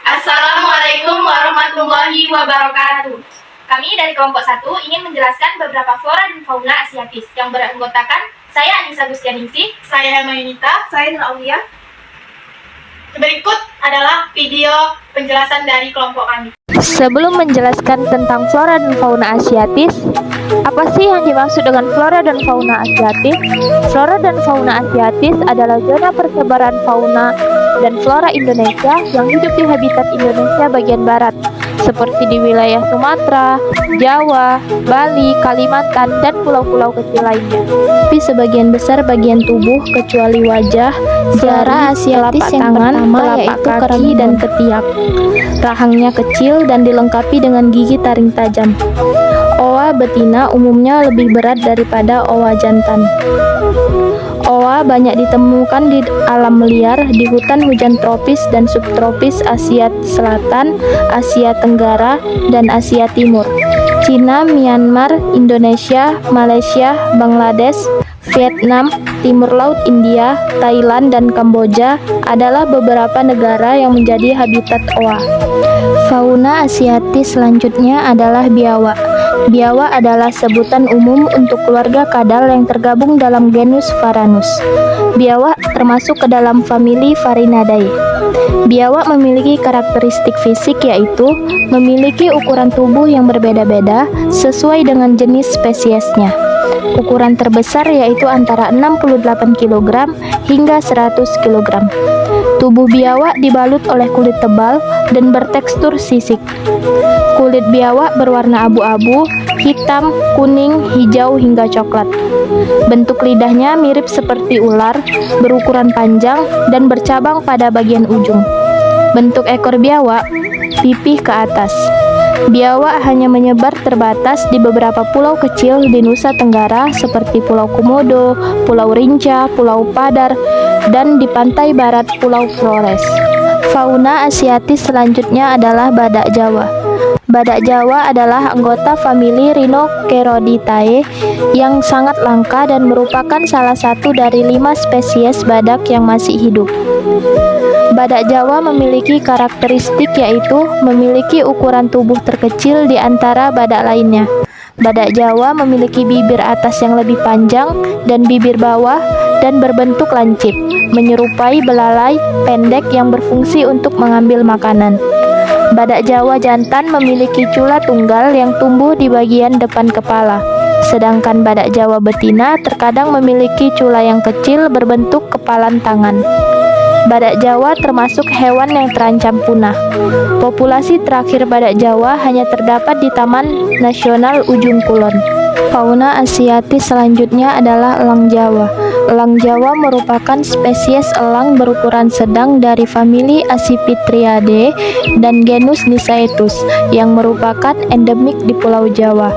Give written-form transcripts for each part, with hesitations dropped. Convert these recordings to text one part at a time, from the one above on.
Assalamualaikum warahmatullahi wabarakatuh. Kami dari kelompok 1 ingin menjelaskan beberapa flora dan fauna asiatis yang beranggotakan saya Anissa Gustianingsih, Saya Mayunita, saya Nur Aulia. Berikut adalah video penjelasan dari kelompok kami. Sebelum menjelaskan tentang flora dan fauna asiatis, apa sih yang dimaksud dengan flora dan fauna asiatis? Flora dan fauna asiatis adalah zona persebaran fauna dan flora Indonesia yang hidup di habitat Indonesia bagian barat, seperti di wilayah Sumatera, Jawa, Bali, Kalimantan, dan pulau-pulau kecil lainnya. Tapi sebagian besar bagian tubuh kecuali wajah, flora asiatis yang pertama yaitu kaki dan ketiak. Rahangnya kecil dan dilengkapi dengan gigi taring tajam. Oa betina umumnya lebih berat daripada oa jantan. Oa banyak ditemukan di alam liar di hutan hujan tropis dan subtropis Asia Selatan, Asia Tenggara, dan Asia Timur. Cina, Myanmar, Indonesia, Malaysia, Bangladesh, Vietnam, Timur Laut India, Thailand, dan Kamboja adalah beberapa negara yang menjadi habitat oa. Fauna asiatis selanjutnya adalah biawak. Biawak adalah sebutan umum untuk keluarga kadal yang tergabung dalam genus Varanus. Biawak termasuk ke dalam famili Varinidae. Biawak memiliki karakteristik fisik yaitu memiliki ukuran tubuh yang berbeda-beda sesuai dengan jenis spesiesnya. Ukuran terbesar yaitu antara 68 kg hingga 100 kg. Tubuh biawak dibalut oleh kulit tebal dan bertekstur sisik. Kulit biawak berwarna abu-abu, hitam, kuning, hijau, hingga coklat. Bentuk lidahnya mirip seperti ular, berukuran panjang, dan bercabang pada bagian ujung. Bentuk ekor biawak, pipih ke atas. Biawak hanya menyebar terbatas di beberapa pulau kecil di Nusa Tenggara seperti Pulau Komodo, Pulau Rinca, Pulau Padar, dan di pantai barat Pulau Flores. Fauna asiatis selanjutnya adalah badak Jawa. Badak Jawa adalah anggota famili Rhinoceroditae yang sangat langka dan merupakan salah satu dari 5 spesies badak yang masih hidup. Badak Jawa memiliki karakteristik yaitu memiliki ukuran tubuh terkecil di antara badak lainnya. Badak Jawa memiliki bibir atas yang lebih panjang dan bibir bawah dan berbentuk lancip, menyerupai belalai pendek yang berfungsi untuk mengambil makanan. Badak Jawa jantan memiliki cula tunggal yang tumbuh di bagian depan kepala, sedangkan badak Jawa betina terkadang memiliki cula yang kecil berbentuk kepalan tangan. Badak Jawa termasuk hewan yang terancam punah. Populasi terakhir badak Jawa hanya terdapat di Taman Nasional Ujung Kulon. Fauna asiatis selanjutnya adalah elang Jawa. Elang Jawa merupakan spesies elang berukuran sedang dari famili Accipitridae dan genus Nisaetus yang merupakan endemik di Pulau Jawa.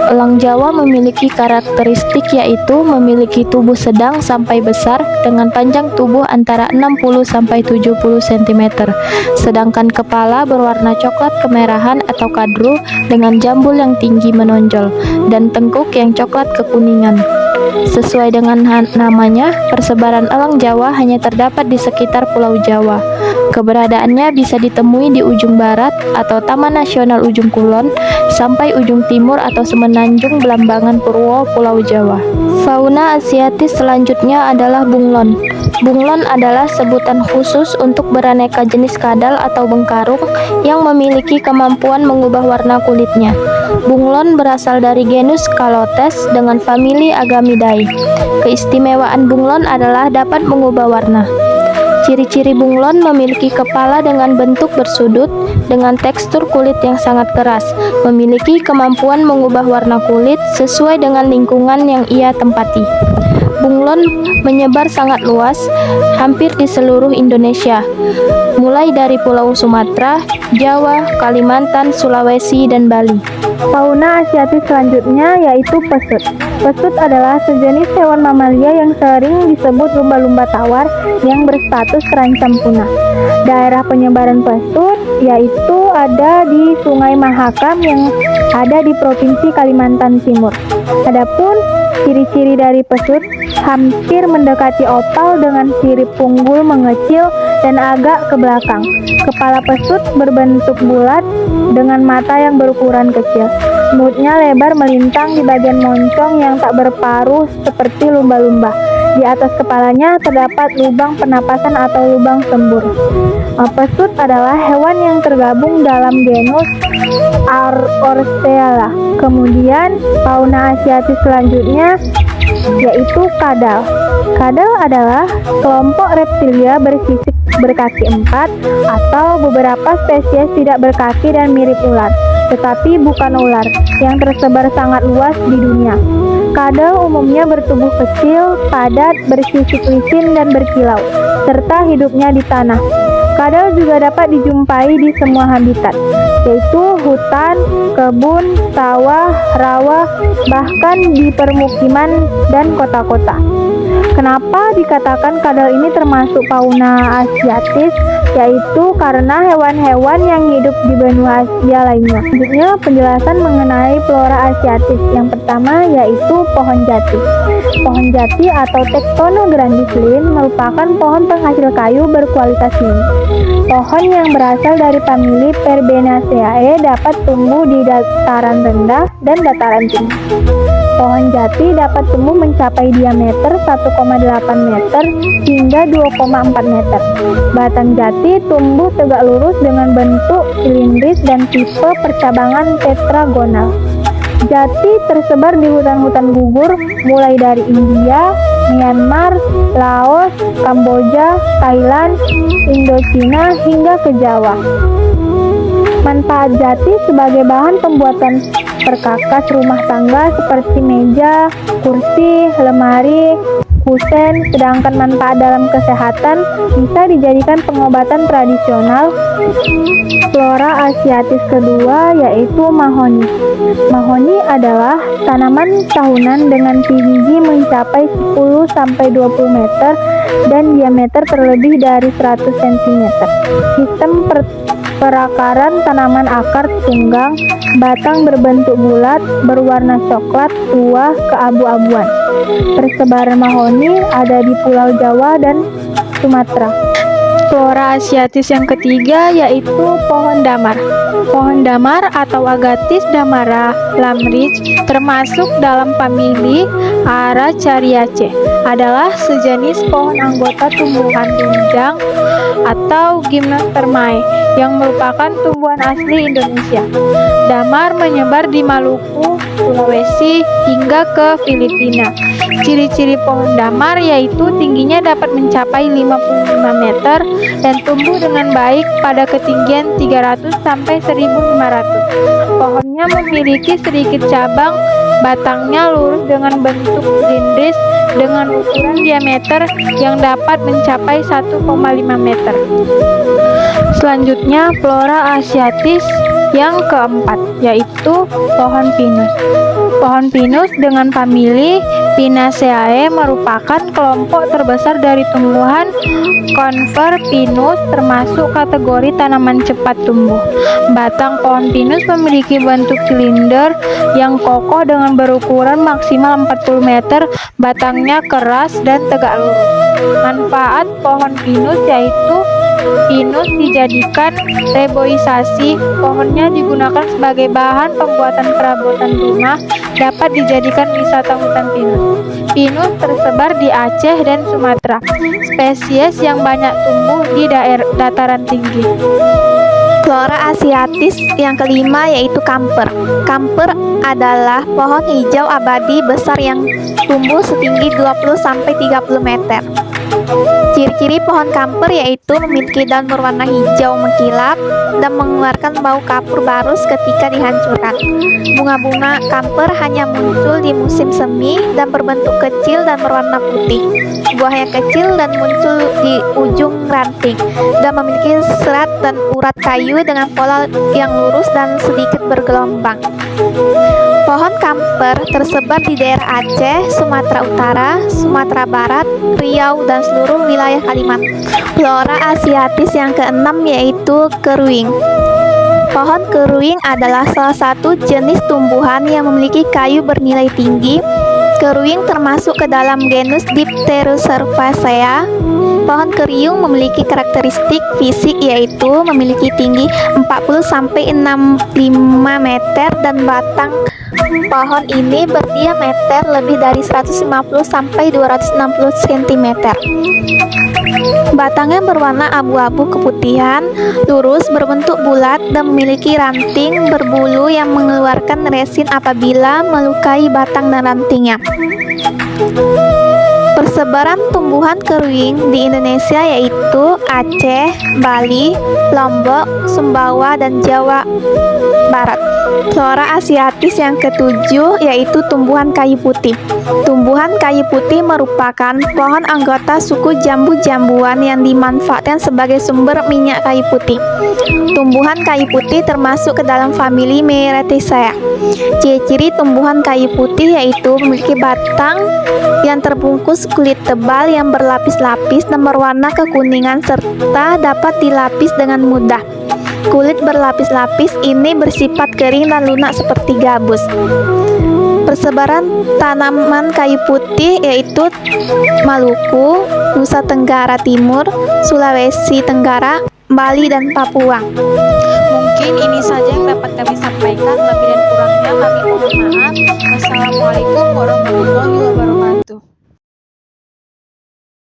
Elang Jawa memiliki karakteristik yaitu memiliki tubuh sedang sampai besar dengan panjang tubuh antara 60 sampai 70 cm, sedangkan kepala berwarna coklat kemerahan atau kadru dengan jambul yang tinggi menonjol dan tengkuk yang coklat kekuningan. Sesuai dengan namanya, persebaran elang Jawa hanya terdapat di sekitar Pulau Jawa. Keberadaannya bisa ditemui di ujung barat atau Taman Nasional Ujung Kulon sampai ujung timur atau Semenanjung Belambangan Purwo, Pulau Jawa. Fauna asiatis selanjutnya adalah bunglon. Bunglon adalah sebutan khusus untuk beraneka jenis kadal atau bengkarung yang memiliki kemampuan mengubah warna kulitnya. Bunglon berasal dari genus Calotes dengan famili Agamidae. Keistimewaan bunglon adalah dapat mengubah warna. Ciri-ciri bunglon memiliki kepala dengan bentuk bersudut dengan tekstur kulit yang sangat keras, memiliki kemampuan mengubah warna kulit sesuai dengan lingkungan yang ia tempati. Bunglon menyebar sangat luas, hampir di seluruh Indonesia, mulai dari Pulau Sumatera, Jawa, Kalimantan, Sulawesi, dan Bali. Fauna asiatis selanjutnya yaitu pesut. Pesut adalah sejenis hewan mamalia yang sering disebut lumba-lumba tawar yang berstatus terancam punah. Daerah penyebaran pesut yaitu ada di Sungai Mahakam yang ada di Provinsi Kalimantan Timur. Adapun Ciri-ciri dari pesut hampir mendekati opal dengan sirip punggul mengecil dan agak ke belakang. Kepala pesut berbentuk bulat dengan mata yang berukuran kecil. Mulutnya lebar melintang di bagian moncong yang tak berparuh seperti lumba-lumba. Di atas kepalanya terdapat lubang pernapasan atau lubang sembur. Pesut adalah hewan yang tergabung dalam genus Orsteala. Kemudian fauna asiatis selanjutnya yaitu kadal. Kadal adalah kelompok reptilia bersisik berkaki 4 atau beberapa spesies tidak berkaki dan mirip ular, tetapi bukan ular, yang tersebar sangat luas di dunia. Kadal umumnya bertubuh kecil, padat, bersisik licin dan berkilau, serta hidupnya di tanah. Kadal juga dapat dijumpai di semua habitat, yaitu hutan, kebun, sawah, rawa, bahkan di permukiman dan kota-kota. Kenapa dikatakan kadal ini termasuk fauna asiatis? Yaitu karena hewan-hewan yang hidup di benua Asia lainnya. Selanjutnya penjelasan mengenai flora asiatis. Yang pertama yaitu pohon jati. Pohon jati atau Tectona grandis merupakan pohon penghasil kayu berkualitas tinggi. Pohon yang berasal dari famili Verbenaceae dapat tumbuh di dataran rendah dan dataran tinggi. Pohon jati dapat tumbuh mencapai diameter 1,8 meter hingga 2,4 meter. Batang jati tumbuh tegak lurus dengan bentuk silindris dan tipe percabangan tetragonal. Jati tersebar di hutan-hutan gugur mulai dari India, Myanmar, Laos, Kamboja, Thailand, Indochina hingga ke Jawa. Manfaat jati sebagai bahan pembuatan perkakas rumah tangga seperti meja, kursi, lemari, kusen, sedangkan manfaat dalam kesehatan bisa dijadikan pengobatan tradisional. Flora asiatis kedua yaitu mahoni. Mahoni adalah tanaman tahunan dengan tinggi mencapai 10-20 meter dan diameter terlebih dari 100 cm. Sistem perakaran tanaman akar tunggang, batang berbentuk bulat, berwarna coklat tua keabu-abuan. Persebaran mahoni ada di Pulau Jawa dan Sumatera. Flora asiatis yang ketiga yaitu pohon damar. Pohon damar atau Agathis damara lamrich termasuk dalam famili Aracariaceae. Adalah sejenis pohon anggota tumbuhan tunjang atau Gymnospermae yang merupakan tumbuhan asli Indonesia. Damar menyebar di Maluku, Sulawesi, hingga ke Filipina. Ciri-ciri pohon damar yaitu tingginya dapat mencapai 55 meter dan tumbuh dengan baik pada ketinggian 300 sampai 1500. Pohonnya memiliki sedikit cabang, batangnya lurus dengan bentuk silindris dengan ukuran diameter yang dapat mencapai 1,5 meter. Selanjutnya flora asiatis yang keempat yaitu pohon pinus. Pohon pinus dengan famili Pinaceae merupakan kelompok terbesar dari tumbuhan Conifer pinus, termasuk kategori tanaman cepat tumbuh. Batang pohon pinus memiliki bentuk silinder yang kokoh dengan berukuran maksimal 40 meter, batangnya keras dan tegak lurus. Manfaat pohon pinus yaitu pinus dijadikan reboisasi, pohonnya digunakan sebagai bahan pembuatan perabotan rumah, dapat dijadikan wisata hutan pinus. Pinus tersebar di Aceh dan Sumatera, spesies yang banyak tumbuh di daerah dataran tinggi. Flora asiatis yang kelima yaitu kamper. Kamper adalah pohon hijau abadi besar yang tumbuh setinggi 20-30 meter. Ciri-ciri pohon kamper yaitu memiliki daun berwarna hijau mengkilap dan mengeluarkan bau kapur barus ketika dihancurkan. Bunga-bunga kamper hanya muncul di musim semi dan berbentuk kecil dan berwarna putih. Buahnya kecil dan muncul di ujung ranting dan memiliki serat dan urat kayu dengan pola yang lurus dan sedikit bergelombang. Pohon kamper tersebar di daerah Aceh, Sumatera Utara, Sumatera Barat, Riau, dan seluruh wilayah Kalimantan. Flora asiatis yang keenam yaitu keruing. Pohon keruing adalah salah satu jenis tumbuhan yang memiliki kayu bernilai tinggi Keruing termasuk ke dalam genus Dipterocercasea. Pohon keruing memiliki karakteristik fisik yaitu memiliki tinggi 40-65 meter dan batang pohon ini berdiameter lebih dari 150-260 cm. Batangnya berwarna abu-abu keputihan, lurus, berbentuk bulat, dan memiliki ranting berbulu yang mengeluarkan resin apabila melukai batang dan rantingnya. Persebaran tumbuhan keruing di Indonesia yaitu Aceh, Bali, Lombok, Sumbawa, dan Jawa Barat. Flora asiatis yang ketujuh yaitu tumbuhan kayu putih. Tumbuhan kayu putih merupakan pohon anggota suku jambu-jambuan yang dimanfaatkan sebagai sumber minyak kayu putih. Tumbuhan kayu putih termasuk ke dalam famili Myrtaceae. Ciri-ciri tumbuhan kayu putih yaitu memiliki batang yang terbungkus kulit tebal yang berlapis-lapis dan berwarna kekuningan serta dapat dilapis dengan mudah. Kulit berlapis-lapis ini bersifat kering dan lunak seperti gabus. Persebaran tanaman kayu putih yaitu Maluku, Nusa Tenggara Timur, Sulawesi Tenggara, Bali, dan Papua. Mungkin ini saja yang dapat kami sampaikan. Lebih dan kurang